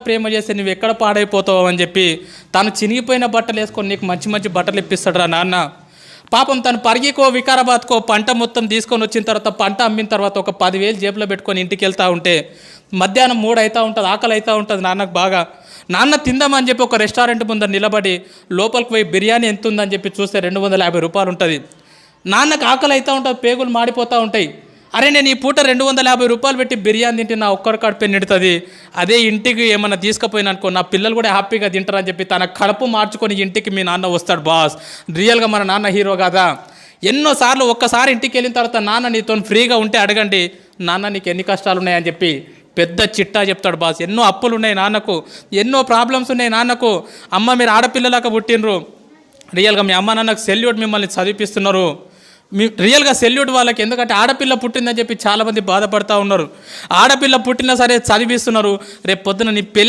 ప్రేమ చేస్తే నువ్వు ఎక్కడ పాడైపోతావు అని చెప్పి తను చినిగిపోయిన బట్టలు వేసుకొని నీకు మంచి మంచి బట్టలు ఇప్పిస్తాడురా నాన్న. పాపం తను పరిగికో వికారాబాద్కో పంట మొత్తం తీసుకొని వచ్చిన తర్వాత పంట అమ్మిన తర్వాత ఒక 10,000 జేబులో పెట్టుకొని ఇంటికి వెళ్తూ ఉంటే మధ్యాహ్నం 3 అవుతూ ఉంటుంది, ఆకలి అవుతూ ఉంటుంది నాన్నకు బాగా. నాన్న తిందామని చెప్పి ఒక రెస్టారెంట్ ముందర నిలబడి లోపలికి పోయి బిర్యానీ ఎంత ఉందని చెప్పి చూస్తే 250 రూపాయలు ఉంటుంది. నాన్నకు ఆకలి అవుతూ ఉంటుంది, పేగులు మాడిపోతూ ఉంటాయి. అరే నేను ఈ పూట 250 రూపాయలు పెట్టి బిర్యానీ తింటే నా ఒక్కరి కడుపు నిండుతుంది, అదే ఇంటికి ఏమన్నా తీసుకుపోయినా అనుకో నా పిల్లలు కూడా హ్యాపీగా తింటారని చెప్పి తన కడుపు మార్చుకొని ఇంటికి మీ నాన్న వస్తాడు బాస్. రియల్గా మన నాన్న హీరో కదా. ఎన్నోసార్లు ఒక్కసారి ఇంటికి వెళ్ళిన తర్వాత నాన్న నీతో ఫ్రీగా ఉంటే అడగండి, నాన్న నీకు ఎన్ని కష్టాలు ఉన్నాయని చెప్పి పెద్ద చిట్టా చెప్తాడు బాస్. ఎన్నో అప్పులు ఉన్నాయి నాన్నకు, ఎన్నో ప్రాబ్లమ్స్ ఉన్నాయి నాన్నకు. అమ్మ మీరు ఆడపిల్లలాగా పుట్టినరు, రియల్గా మీ అమ్మ నాన్నకు సెల్యూట్, మిమ్మల్ని చదివిపిస్తున్నారు. రియల్గా సెల్యూట్ వాళ్ళకి. ఎందుకంటే ఆడపిల్ల పుట్టిందని చెప్పి చాలామంది బాధపడుతూ ఉన్నారు. ఆడపిల్ల పుట్టినా సరే చదివిస్తున్నారు. రేపు పొద్దున నీ పెళ్ళి